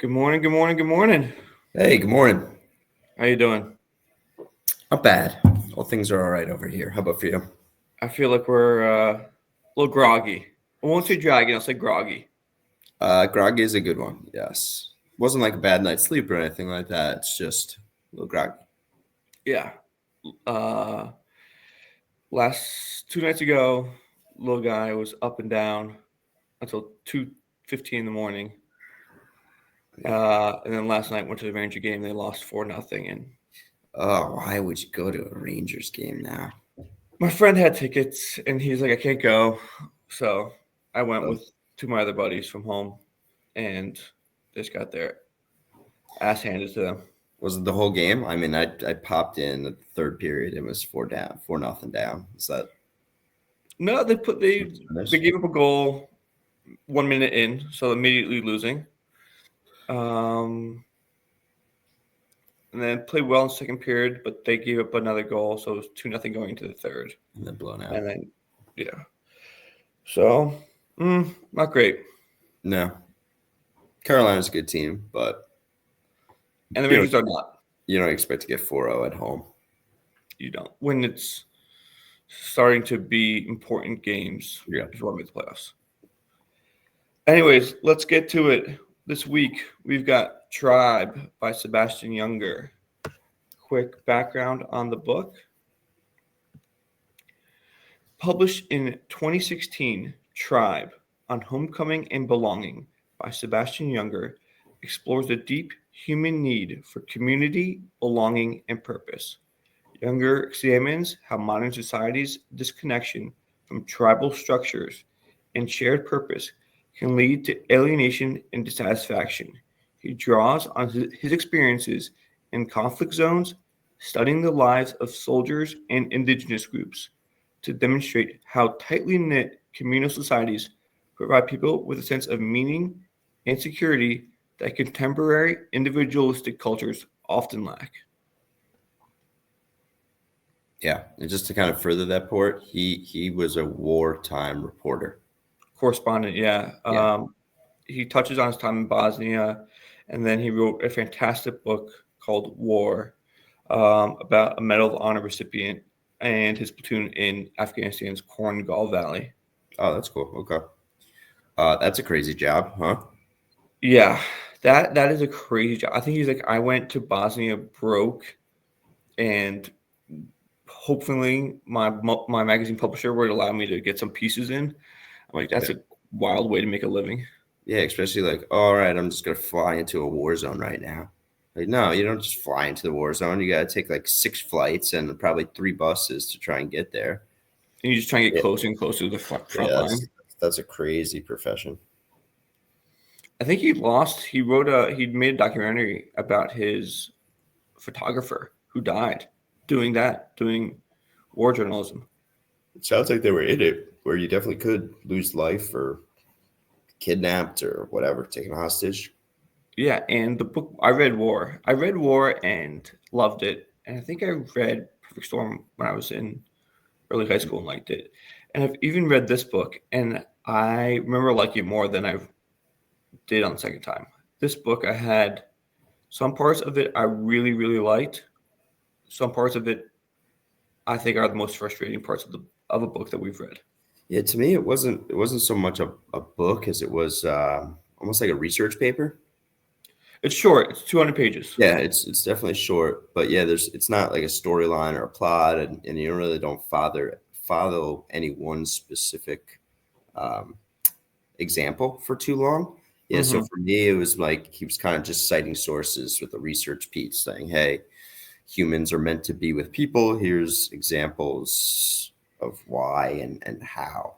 Good morning, good morning, good morning. Hey, good morning. How you doing? Not bad. All things are all right over here. How about for you? I feel like we're a little groggy. I won't say dragging, I'll say groggy. Groggy is a good one. Yes. Wasn't like a bad night's sleep or anything like that. It's just a little groggy. Yeah. Uh Last 2 nights ago, little guy was up and down until 2:15 in the morning. And then last night went to the Ranger game, they lost 4-0. And Oh, why would you go to a Rangers game now? my friend had tickets and he's like, I can't go. So I went Oh, with two of my other buddies from home and just got their ass handed to them. was it the whole game? I mean, I popped in the third period. It was 4-0 down. Is that No, they finished? gave up a goal 1 minute in, so immediately losing. Um, and then played well in the second period, but they gave up another goal, so it was 2-0 going into the third. And then blown out. And then yeah, so not great. No, Carolina's a good team, but And the you don't Rangers are not. you don't expect to get 4-0 at home. You don't when it's starting to be important games. Yeah. If you want to make the playoffs. Anyways, let's get to it. This week we've got Tribe by Sebastian Junger. Quick background on the book. Published in 2016, Tribe on Homecoming and Belonging by Sebastian Junger explores the deep human need for community, belonging, and purpose. Junger examines how modern society's disconnection from tribal structures and shared purpose can lead to alienation and dissatisfaction. He draws on his experiences in conflict zones, studying the lives of soldiers and indigenous groups to demonstrate how tightly knit communal societies provide people with a sense of meaning and security that contemporary individualistic cultures often lack. Yeah, and just to kind of further that point, he was a wartime reporter. Correspondent, yeah. Yeah. He touches on his time in Bosnia, and then he wrote a fantastic book called War about a Medal of Honor recipient and his platoon in Afghanistan's Korangal Valley. Oh, that's cool. Okay. That's a crazy job, huh? Yeah, that is a crazy job. I think he's like, I went to Bosnia broke, and hopefully my magazine publisher would allow me to get some pieces in. I'm like, that's Yeah. a wild way to make a living. Yeah, especially like, all right, I'm just gonna fly into a war zone right now. Like, no, you don't just fly into the war zone. You gotta take like 6 flights and probably 3 buses to try and get there. And you just try and get Yeah, closer and closer to the front yeah, line. that's a crazy profession. I think he lost. He made a documentary about his photographer who died doing war journalism. It sounds like they were in it, where you definitely could lose life or kidnapped or whatever, taken hostage. Yeah, and the book I read War. I read War and loved it. And I think I read Perfect Storm when I was in early high school and liked it. And I've even read this book and I remember liking it more than I did on the second time. This book I had some parts of it I really, really liked. Some parts of it I think are the most frustrating parts of a book that we've read. Yeah, to me, it wasn't so much a book as it was almost like a research paper. It's short. It's 200 pages. Yeah, it's definitely short, but yeah, it's not like a storyline or a plot, and you really don't follow any one specific um, example for too long. Yeah, so Mm-hmm. for me, it was like he was kind of just citing sources with a research piece, saying, "Hey, humans are meant to be with people. Here's examples of why and how."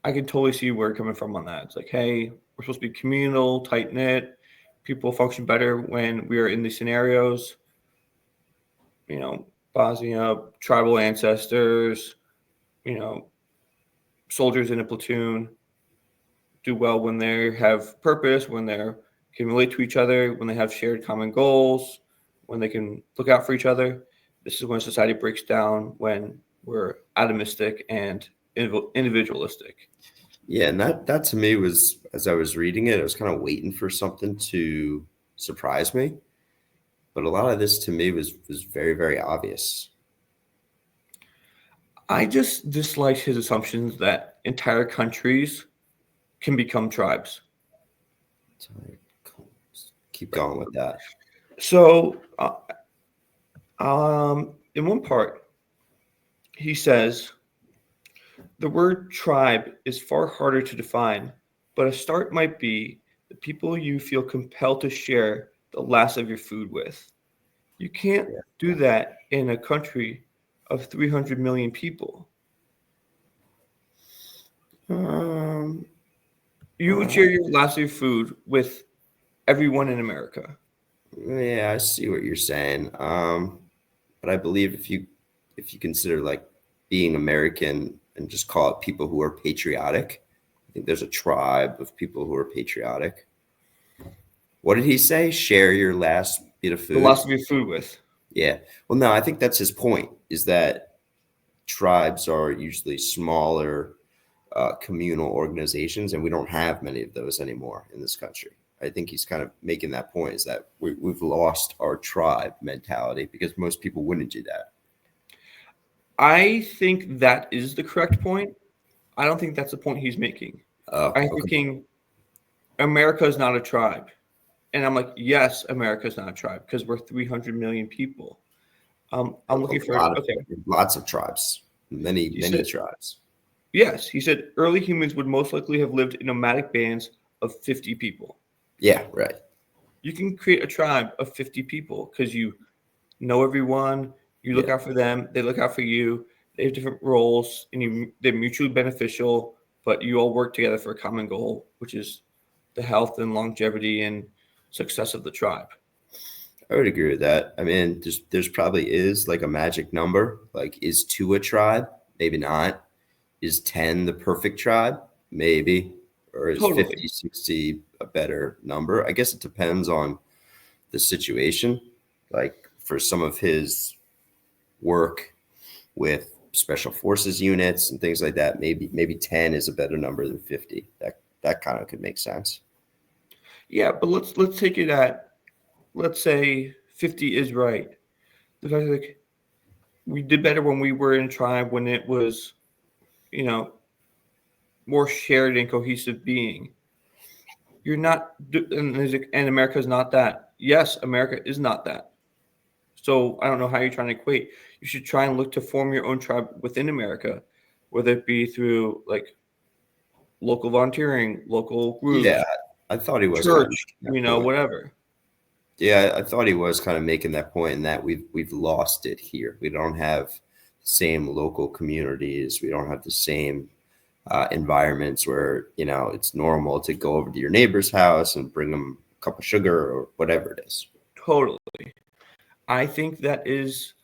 I can totally see where you're coming from on that. It's like, hey, we're supposed to be communal, tight knit. People function better when we are in these scenarios. You know, Bosnia, tribal ancestors, you know, soldiers in a platoon do well when they have purpose, when they can relate to each other, when they have shared common goals, when they can look out for each other. This is when society breaks down when we're atomistic and individualistic. Yeah, and that to me was, as I was reading it, I was kind of waiting for something to surprise me. But a lot of this to me was very, very obvious. I just dislike his assumptions that entire countries can become tribes. So keep going with that. So, in one part, he says the word tribe is far harder to define, but a start might be the people you feel compelled to share the last of your food with. You can't Yeah. do that in a country of 300 million people. Um, You would share your last of your food with everyone in America. yeah, I see what you're saying. But I believe if you consider like being American and just call it people who are patriotic, I think there's a tribe of people who are patriotic. What did he say? Share your last bit of The food. last of your food with. Yeah. Well, no, I think that's his point, is that tribes are usually smaller communal organizations, and we don't have many of those anymore in this country. I think he's kind of making that point, is that we've lost our tribe mentality because most people wouldn't do that. I think that is the correct point. I don't think that's the point he's making. Oh, I'm okay. thinking America is not a tribe. And I'm like, yes, America is not a tribe because we're 300 million people. A, I'm looking a for, lot of okay. lots of tribes, many He many said, tribes. yes, he said early humans would most likely have lived in nomadic bands of 50 people. Yeah, right. You can create a tribe of 50 people because you know everyone, you look Yeah, out for them, they look out for you, they have different roles, and they're mutually beneficial, but you all work together for a common goal, which is the health and longevity and success of the tribe. I would agree with that. I mean, there's probably is like a magic number. Like, is two a tribe? Maybe not. Is 10 the perfect tribe? Maybe. Or is Totally. 50, 60 a better number? I guess it depends on the situation. Like for some of his work with special forces units and things like that, maybe 10 is a better number than 50. That kind of could make sense. Yeah, but let's take it at, let's say 50 is right. The fact that like, we did better when we were in tribe when it was, you know, more shared and cohesive being. You're not, and America is not that. Yes, America is not that. So I don't know how you're trying to equate. You should try and look to form your own tribe within America, whether it be through like local volunteering, local Yeah, groups, I thought he was kind of church, making that point. whatever. Yeah, I thought he was kind of making that point in that we've lost it here. We don't have the same local communities. We don't have the same environments where it's normal to go over to your neighbor's house and bring them a cup of sugar or whatever it is. Totally. I think that's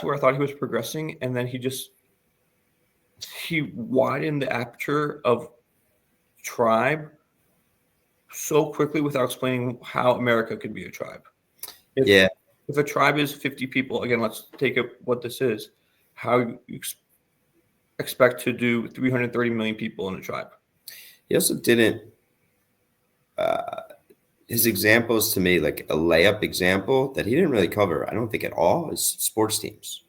where I thought he was progressing, and then he widened the aperture of tribe so quickly without explaining how America could be a tribe. If Yeah, if a tribe is 50 people, again, let's take it what this is. How you expect to do 330 million people in a tribe? he also didn't. Uh, his examples to me, like a layup example that he didn't really cover, I don't think at all, is sports teams.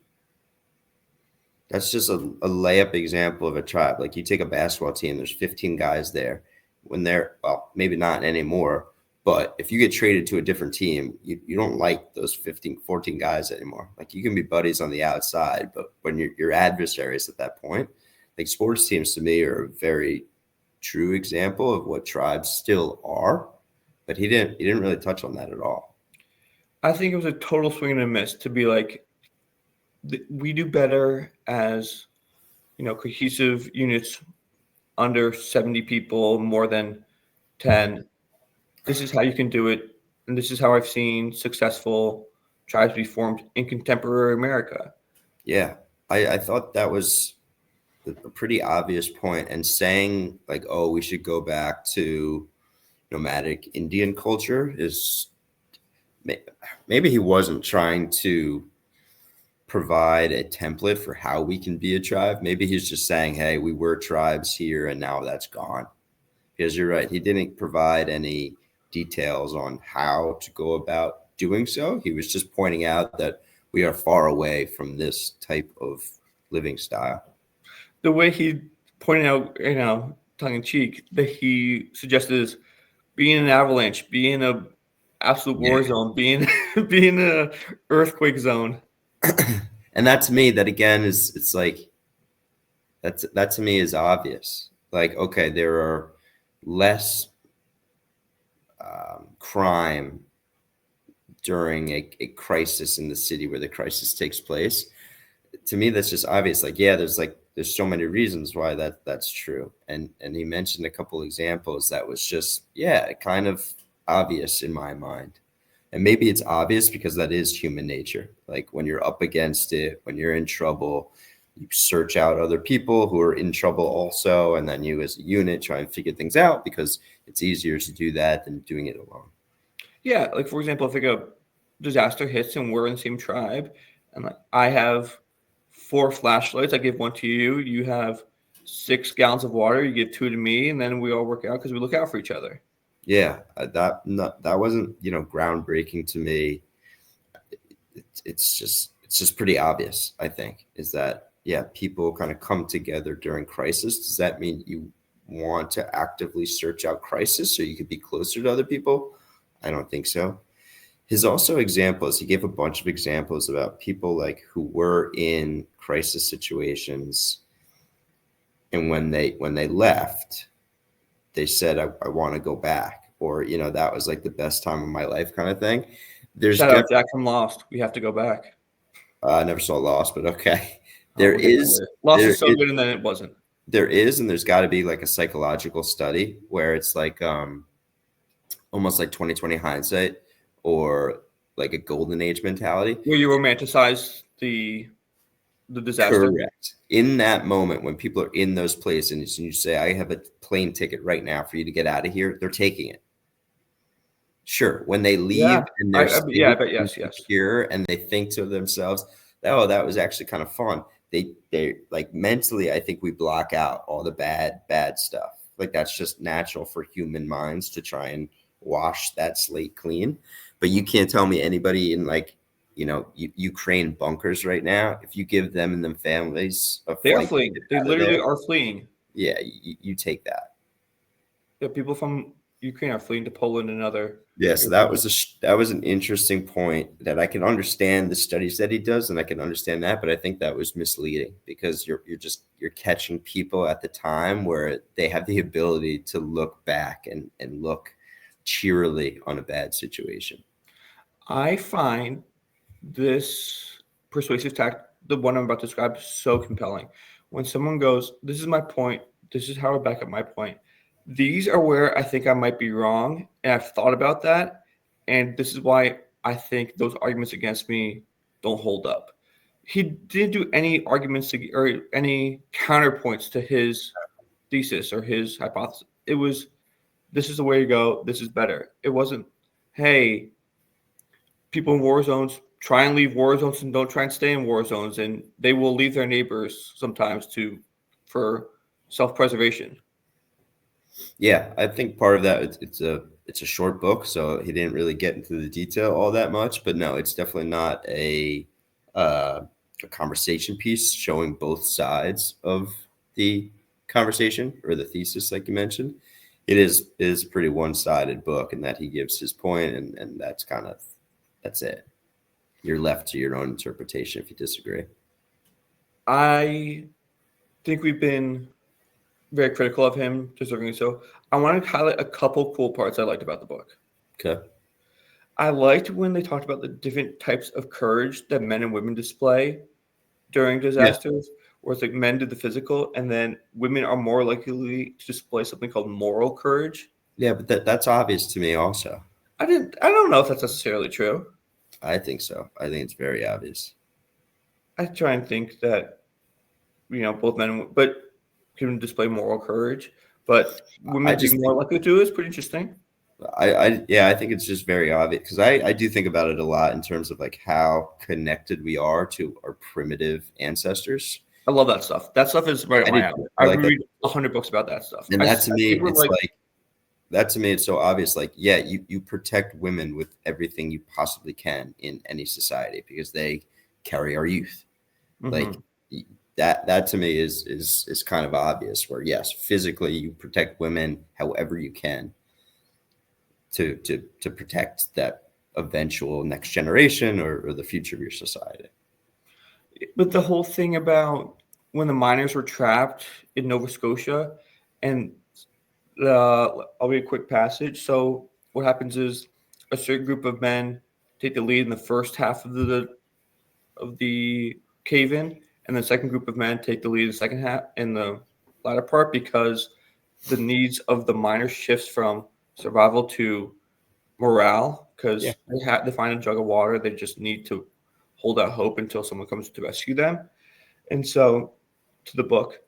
That's just a layup example of a tribe. Like you take a basketball team, there's 15 guys there. When they're, well, maybe not anymore, but if you get traded to a different team, you don't like those 15, 14 guys anymore. Like you can be buddies on the outside, but when you're adversaries at that point, like sports teams to me are a very true example of what tribes still are. But he didn't really touch on that at all. I think it was a total swing and a miss to be like, we do better as cohesive units under 70 people, more than 10. This is how you can do it, and this is how I've seen successful tribes be formed in contemporary America. Yeah, I thought that was a pretty obvious point, and saying like, oh, we should go back to nomadic Indian culture is maybe he wasn't trying to provide a template for how we can be a tribe. Maybe he's just saying, hey, we were tribes here and now that's gone. Because you're right, he didn't provide any details on how to go about doing so. He was just pointing out that we are far away from this type of living style. The way he pointed out, tongue in cheek, that he suggested is be in an avalanche, be in a absolute war zone, be in a earthquake zone. And that to me, that again is, it's like, that to me is obvious. Like, okay, there are less crime during a crisis in the city where the crisis takes place. To me, that's just obvious. Like, yeah, there's so many reasons why that's true. And he mentioned a couple examples that was just, yeah, kind of obvious in my mind. And maybe it's obvious because that is human nature. Like when you're up against it, when you're in trouble, you search out other people who are in trouble also, and then you as a unit try and figure things out because it's easier to do that than doing it alone. Yeah, like for example, if like a disaster hits and we're in the same tribe, and like I have 4 flashlights, I give 1 to you. You have 6 gallons of water, you give 2 to me, and then we all work out because we look out for each other. Yeah, that wasn't groundbreaking to me. It's just pretty obvious. I think is that people kind of come together during crisis. Does that mean you want to actively search out crisis so you could be closer to other people? I don't think so. His also examples, he gave a bunch of examples about people like who were in crisis situations, and when they left, they said, I want to go back, or that was like the best time of my life kind of thing. There's Shout out Jack from Lost. We have to go back. I never saw Lost, but okay. We'll get there. Lost is so good, and then it wasn't. There is, and there's got to be like a psychological study where it's like almost like 2020 hindsight, or like a golden age mentality. Where you romanticize the disaster. Correct. In that moment when people are in those places and you say, I have a plane ticket right now for you to get out of here, they're taking it. Sure. When they leave and they're secure and they think to themselves, oh, that was actually kind of fun. They like mentally, I think we block out all the bad stuff. Like that's just natural for human minds to try and wash that slate clean. But you can't tell me anybody in like, Ukraine bunkers right now, if you give them and them families a they are flight, fleeing. They literally are fleeing. Yeah, you take that. Yeah, people from Ukraine are fleeing to Poland and other. Yeah, so that was an interesting point that I can understand the studies that he does, and I can understand that, but I think that was misleading because you're catching people at the time where they have the ability to look back and look cheerily on a bad situation. I find this persuasive tact, the one I'm about to describe, so compelling. When someone goes, this is my point, this is how I back up my point. These are where I think I might be wrong, and I've thought about that, and this is why I think those arguments against me don't hold up. He didn't do any arguments or any counterpoints to his thesis or his hypothesis. It was, this is the way to go, this is better. It wasn't, hey, people in war zones try and leave war zones and don't try and stay in war zones, and they will leave their neighbors sometimes for self-preservation. Yeah, I think part of that it's a short book, so he didn't really get into the detail all that much. But no, it's definitely not a conversation piece showing both sides of the conversation or the thesis, like you mentioned. It is a pretty one-sided book in that he gives his point, and that's it. You're left to your own interpretation if you disagree. I think we've been very critical of him, deservingly so. I want to highlight a couple cool parts I liked about the book. Okay. I liked when they talked about the different types of courage that men and women display during disasters, where it's like men do the physical, and then women are more likely to display something called moral courage. Yeah, but that's obvious to me also. I don't know if that's necessarily true. I think so. I think it's very obvious. I try and think that, both men and women, but can display moral courage, but women being more likely to is pretty interesting. I think it's just very obvious because I do think about it a lot in terms of like how connected we are to our primitive ancestors. I love that stuff. That stuff is right up I do my too. alley. I I like that. read 100 books about that stuff. And I that to me, think we're it's like, like that to me, it's so obvious. Like, yeah, you protect women with everything you possibly can in any society because they carry our youth. Like mhm. that to me is kind of obvious. Where yes, physically you protect women however you can to protect that eventual next generation or the future of your society. But the whole thing about when the miners were trapped in Nova Scotia, and I'll read a quick passage. So what happens is a certain group of men take the lead in the first half of the cave in, and the second group of men take the lead in the second half in the latter part because the needs of the miners shifts from survival to morale Yeah. because they find a jug of water. They just need to hold out hope until someone comes to rescue them. And so, to the book,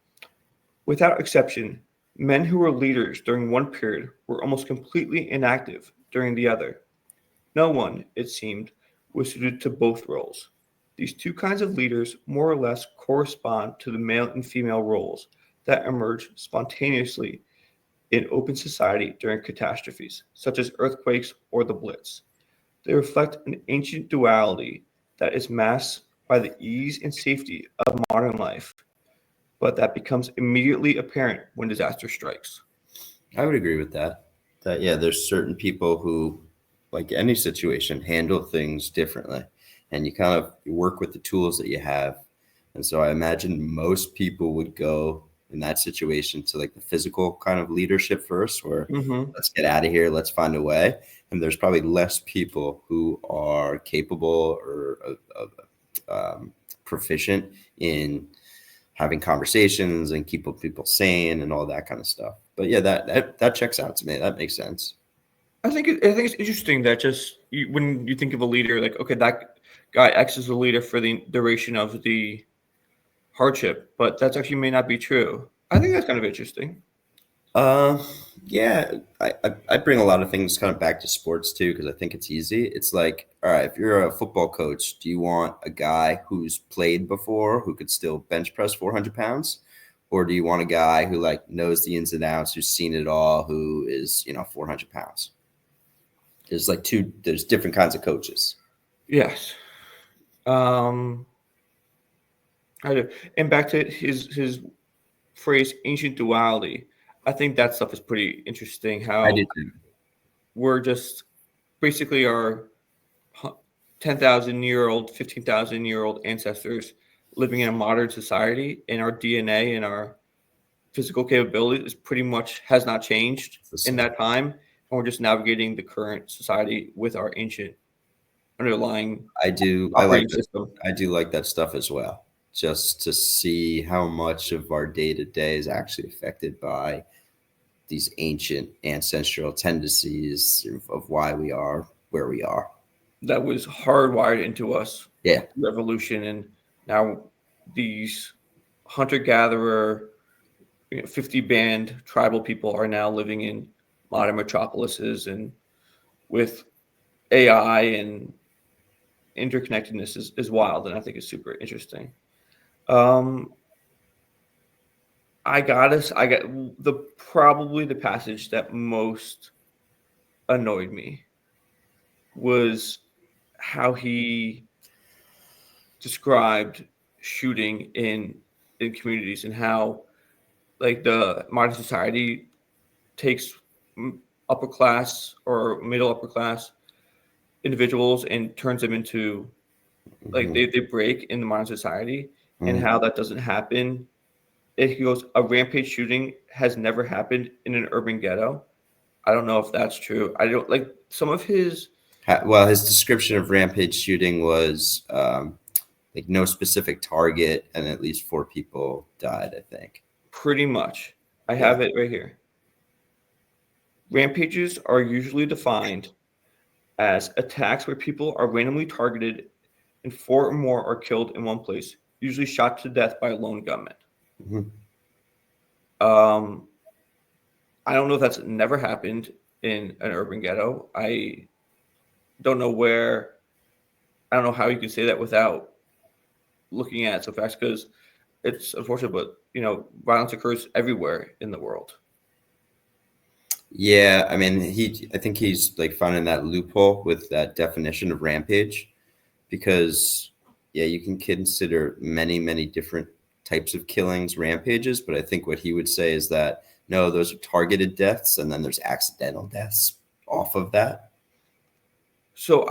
without exception, men who were leaders during one period were almost completely inactive during the other. No one, it seemed, was suited to both roles. These two kinds of leaders more or less correspond to the male and female roles that emerge spontaneously in open society during catastrophes, such as earthquakes or the Blitz. They reflect an ancient duality that is masked by the ease and safety of modern life, but that becomes immediately apparent when disaster strikes. I would agree with that. That yeah, there's certain people who, like any situation, handle things differently, and you work with the tools that you have. And so I imagine most people would go in that situation to like the physical kind of leadership first, where Mm-hmm. let's get out of here, let's find a way. And there's probably less people who are capable or proficient in having conversations and keeping people sane and all that kind of stuff. But yeah, that checks out to me. That makes sense. I think it's interesting that when you think of a leader, like okay, that guy X is the leader for the duration of the hardship, but that's actually may not be true. I think that's kind of interesting. Uh, yeah, I bring a lot of things kind of back to sports too because I think it's easy. It's like, all right, if you're a football coach, do you want a guy who's played before who could still bench press 400 pounds, or do you want a guy who like knows the ins and outs, who's seen it all, who is 400 pounds? There's different kinds of coaches. Yes. Um, I do. And back to his phrase, ancient duality. I think that stuff is pretty interesting. I do How too. we're just basically our 10,000-year-old, 15,000-year-old ancestors living in a modern society, and our DNA and our physical capabilities pretty much has not changed It's the in same. that time. And we're just navigating the current society with our ancient underlying I like operating that. system. I do like that stuff as well. Just to see how much of our day to day is actually affected by these ancient ancestral tendencies of why we are where we are. That was hardwired into us Yeah. through evolution, and now these hunter-gatherer, 50 band tribal people are now living in modern metropolises, and with AI and interconnectedness is wild, and I think it's super interesting. Um, I got the probably the passage that most annoyed me was how he described shooting in communities and how like the modern society takes upper class or middle upper class individuals and turns them into like Mhm. they break in the modern society, and Mhm. how that doesn't happen. He goes, a rampage shooting has never happened in an urban ghetto. I don't know if that's true. I don't like some of his Well, his description of rampage shooting was like no specific target, and at least four people died. I think. pretty much. I Yeah. have it right here. Rampages are usually defined as attacks where people are randomly targeted and four or more are killed in one place, usually shot to death by a lone gunman. Mhm. Um, I don't know if that's never happened in an urban ghetto. Don't know where, I don't know how you can say that without looking at some facts, because it's unfortunate, but violence occurs everywhere in the world. Yeah, I mean, I think he's like finding that loophole with that definition of rampage, because yeah, you can consider many different types of killings rampages, but I think what he would say is that no, those are targeted deaths, and then there's accidental deaths off of that. So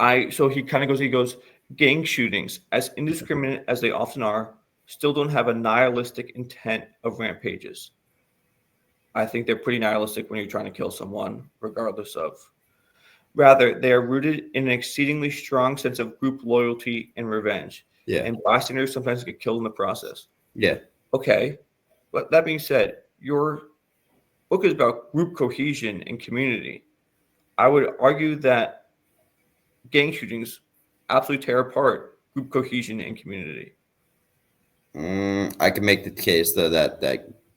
he goes, gang shootings, as indiscriminate as they often are, still don't have a nihilistic intent of rampages. I think they're pretty nihilistic when you're trying to kill someone, regardless of. Rather, they are rooted in an exceedingly strong sense of group loyalty and revenge. Yeah, And bystanders sometimes get killed in the process. yeah. Okay. But that being said, your book is about group cohesion and community. I would argue that gang shootings absolutely tear apart group cohesion and community. I can make the case though that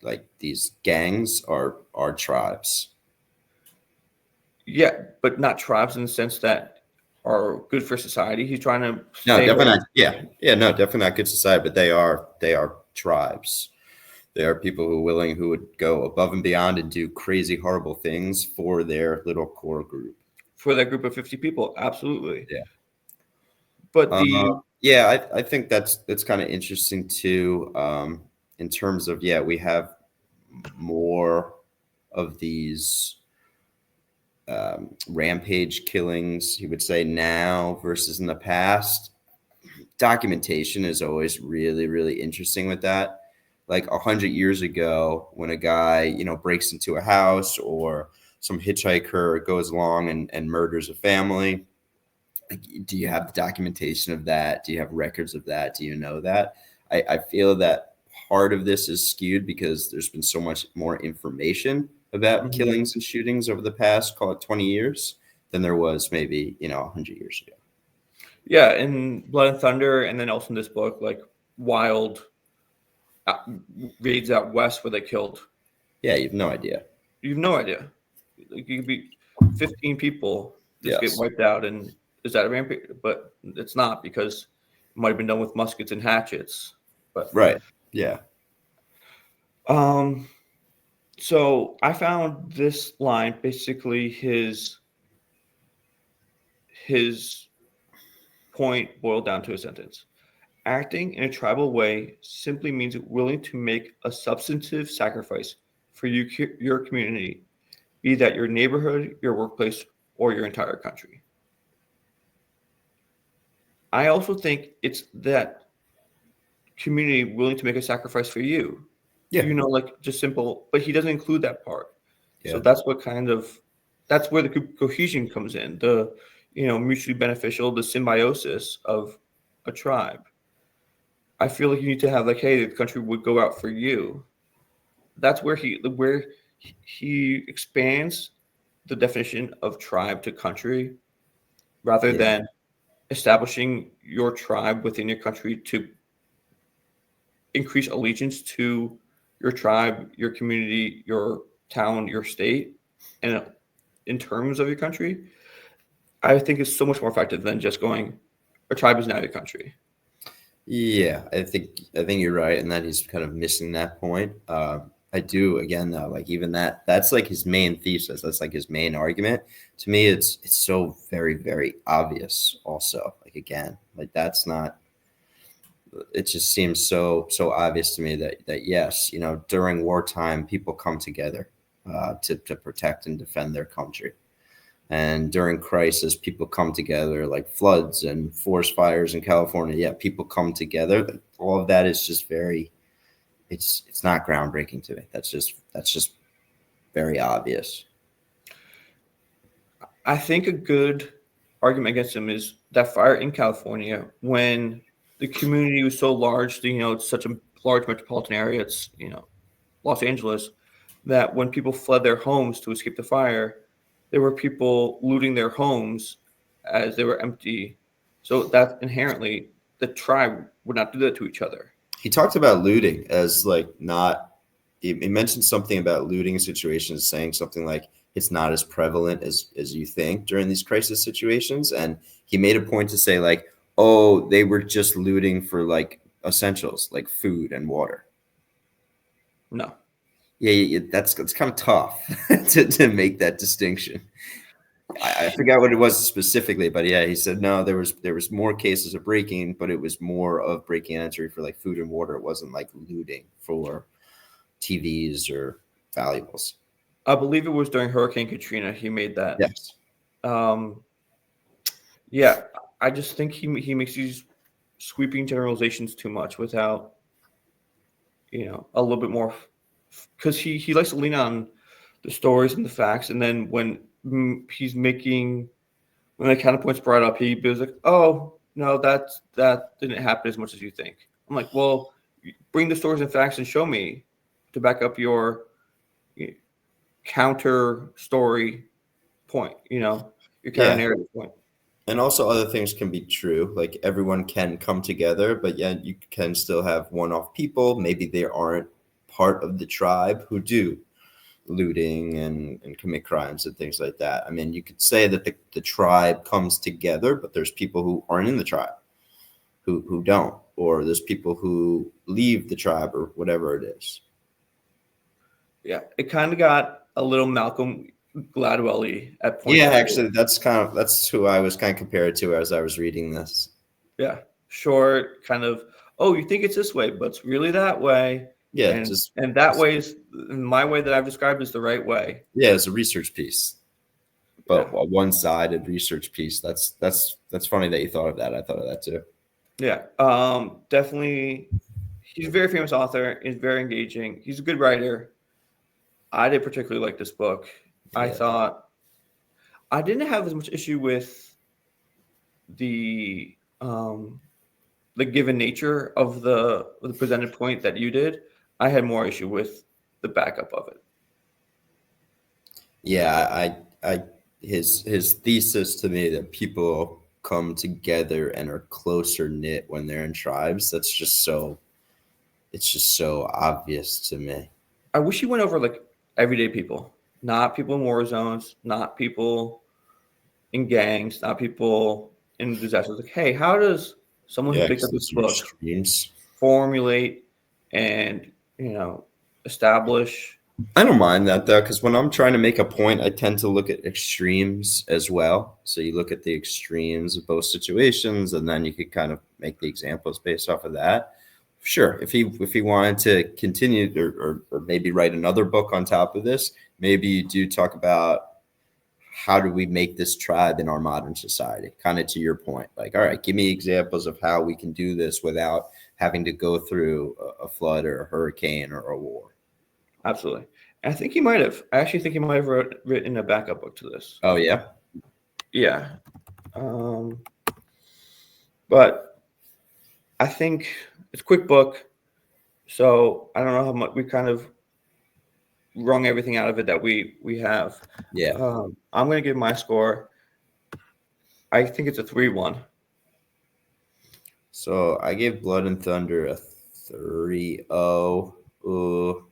like these gangs are tribes. Yeah, but not tribes in the sense that are good for society. He's trying to No, say definitely that, not. Yeah, no, definitely not good society. But they are tribes. They are people who would go above and beyond and do crazy, horrible things for their little core group. for that group of 50 people, absolutely. Yeah. But the Yeah, I think that's kind of interesting too. In terms of we have more of these rampage killings. He would say now versus in the past. Documentation is always really interesting with that. Like 100 years ago, when a guy breaks into a house, or some hitchhiker goes along and murders a family, like, do you have the documentation of that? Do you have records of that? Do you know that? I feel that part of this is skewed because there's been so much more information about Mhm. killings and shootings over the past, call it 20 years, than there was maybe 100 years ago. Yeah, in Blood and Thunder, and then also in this book, like wild uh, raids out west where they killed. Yeah, you have no idea. You have no idea. Like, you could be 15 people just get Yes. wiped out, and is that a rampage? But it's not, because it might have been done with muskets and hatchets. But Right. Yeah. um, so I found this line basically his point boiled down to a sentence. Acting in a tribal way simply means willing to make a substantive sacrifice for your community, be that your neighborhood, your workplace, or your entire country. I also think it's that community willing to make a sacrifice for you. Yeah. Like just simple, but he doesn't include that part. So Yeah. that's where the cohesion comes in, the mutually beneficial, the symbiosis of a tribe. I feel like you need to have, like, hey, the country would go out for you. That's where he expands the definition of tribe to country, rather Yeah. than establishing your tribe within your country to increase allegiance to your tribe, your community, your town, your state, and in terms of your country. I think it's so much more effective than just going, a tribe is now your country. Yeah, I think you're right, and that he's kind of missing that point. I do, again though, like even that's like his main thesis. That's like his main argument. To me, it's so very obvious. Also, like again, like that's not. It just seems so obvious to me that yes, during wartime, people come together to protect and defend their country. And during crisis, people come together, like floods and forest fires in California. Yeah, people come together. All of that is just very. It's not groundbreaking to me. That's just very obvious. I think a good argument against him is that fire in California, when the community was so large, it's such a large metropolitan area, it's, Los Angeles, that when people fled their homes to escape the fire, there were people looting their homes as they were empty. So that inherently, the tribe would not do that to each other. He talked about looting as like not. He mentioned something about looting situations, saying something like, it's not as prevalent as you think during these crisis situations. And he made a point to say like, oh, they were just looting for like essentials like food and water. No. Yeah, that's kind of tough to make that distinction. I forgot what it was specifically, but yeah, he said no. There was more cases of breaking, but it was more of breaking and entry for like food and water. It wasn't like looting for TVs or valuables. I believe it was during Hurricane Katrina he made that. Yes. Yeah, I just think he makes these sweeping generalizations too much without, a little bit more, because he likes to lean on the stories and the facts, and then when he's making when the counterpoint's brought up, he was like, "Oh no, that didn't happen as much as you think." I'm like, "Well, bring the stories and facts and show me to back up your counter story point. Your counter Yeah. narrative point." And also other things can be true. Like everyone can come together, but yeah, you can still have one-off people. Maybe they aren't part of the tribe who do looting and commit crimes and things like that. I mean, you could say that the tribe comes together, but there's people who aren't in the tribe who don't, or there's people who leave the tribe or whatever it is. Yeah, it kind of got a little Malcolm Gladwell-y at points. Yeah, actually, that's who I was kind of compared to as I was reading this. Yeah, short, kind of. Oh, you think it's this way, but it's really that way. Yeah, And that way is my way that I've described is the right way. yeah, it's a research piece, but Yeah. a one-sided research piece. That's funny that you thought of that. I thought of that too. Yeah, definitely. He's a very famous author. He's very engaging. He's a good writer. I did particularly like this book. I Yeah. thought I didn't have as much issue with the given nature of the presented point that you did. I had more issue with the backup of it. Yeah, his thesis to me that people come together and are closer knit when they're in tribes. It's just so obvious to me. I wish he went over like everyday people, not people in war zones, not people in gangs, not people in disasters. Like, hey, how does someone who Yeah, picked up 'cause this those are book extremes. formulate and establish? I don't mind that though, because when I'm trying to make a point, I tend to look at extremes as well. So you look at the extremes of both situations, and then you could kind of make the examples based off of that. Sure, if he wanted to continue or maybe write another book on top of this, maybe you do talk about how do we make this tribe in our modern society, kind of to your point. Like, all right, give me examples of how we can do this without having to go through a flood or a hurricane or a war. Absolutely. And I think he might have. I actually think he might have written a backup book to this. Oh yeah. Yeah. But I think it's a quick book. So I don't know how much we kind of wrung everything out of it that we have. Yeah. I'm going to give my score. I think it's a 3-1. So I gave Blood and Thunder a 3-0. Ooh.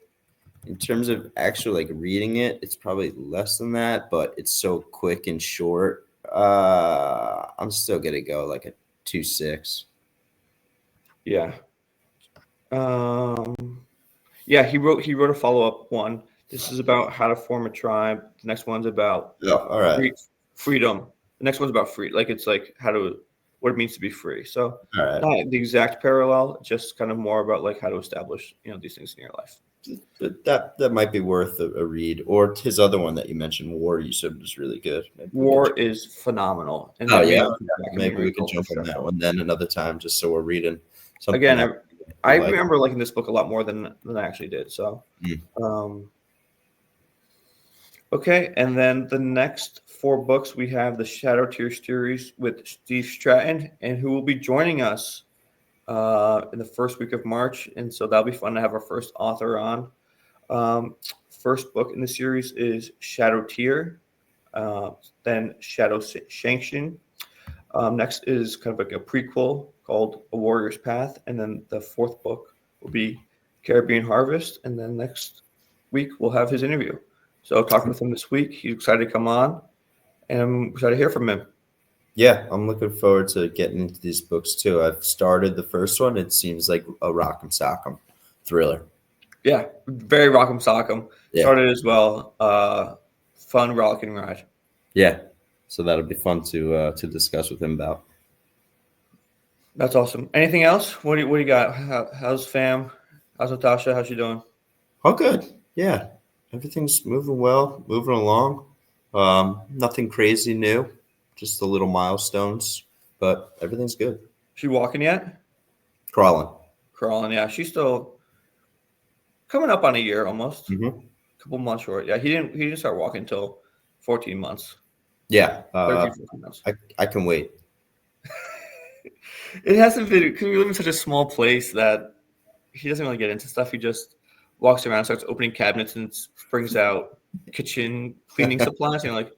In terms of actual like reading it, it's probably less than that, but it's so quick and short. I'm still gonna go like a 2-6. Yeah. Yeah, he wrote a follow-up one. This is about how to form a tribe. The next one's about Yeah, all right. freedom. The next one's about free. Like it's like what it means to be free. So All right. not the exact parallel, just kind of more about like how to establish, these things in your life. But that might be worth a read. Or his other one that you mentioned, War, you said was really good. War is phenomenal. And Oh maybe yeah. I'll come back and Maybe we read can jump on that one then another time, just so we're reading something. Again, I like. remember liking this book a lot more than I actually did. So, okay. And then the next 4 books, we have the Shadow Tears series with Steve Stratton, and who will be joining us in the first week of March. And so that'll be fun to have our first author on. First book in the series is Shadow Tear, then Shadow Sanction. Next is kind of like a prequel called A Warrior's Path. And then the 4th book will be Caribbean Harvest. And then next week we'll have his interview. So I talked with him this week. He's excited to come on, and I'm excited to hear from him. Yeah, I'm looking forward to getting into these books too. I've started the first one. It seems like a rock'em sock'em thriller. Yeah, very rock'em sock'em. Yeah. Started as well. Fun rollicking ride. Yeah, so that'll be fun to discuss with him about. That's awesome. Anything else? What do you got? How's fam? How's Natasha? How's she doing? Oh, good. Yeah, everything's moving well, moving along. Nothing crazy new, just the little milestones, but everything's good. She walking yet? Crawling. Crawling. Yeah, she's still coming up on a year almost. Mm-hmm. A couple months short. Yeah, he didn't start walking until 14 months. Yeah, 13, 14 months. I can wait. It hasn't been because we live in such a small place that he doesn't really get into stuff. He just walks around, starts opening cabinets, and brings out kitchen cleaning supplies. And you're like,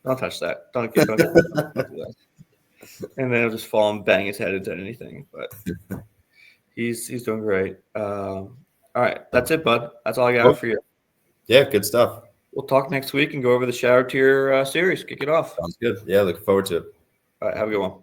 don't touch that. Don't do that. And then he'll just fall and bang his head into anything. But he's doing great. All right, that's it, bud. That's all I got for you. Yeah, good stuff. We'll talk next week and go over the Shower Tier series. Kick it off. Sounds good. Yeah, looking forward to it. All right, have a good one.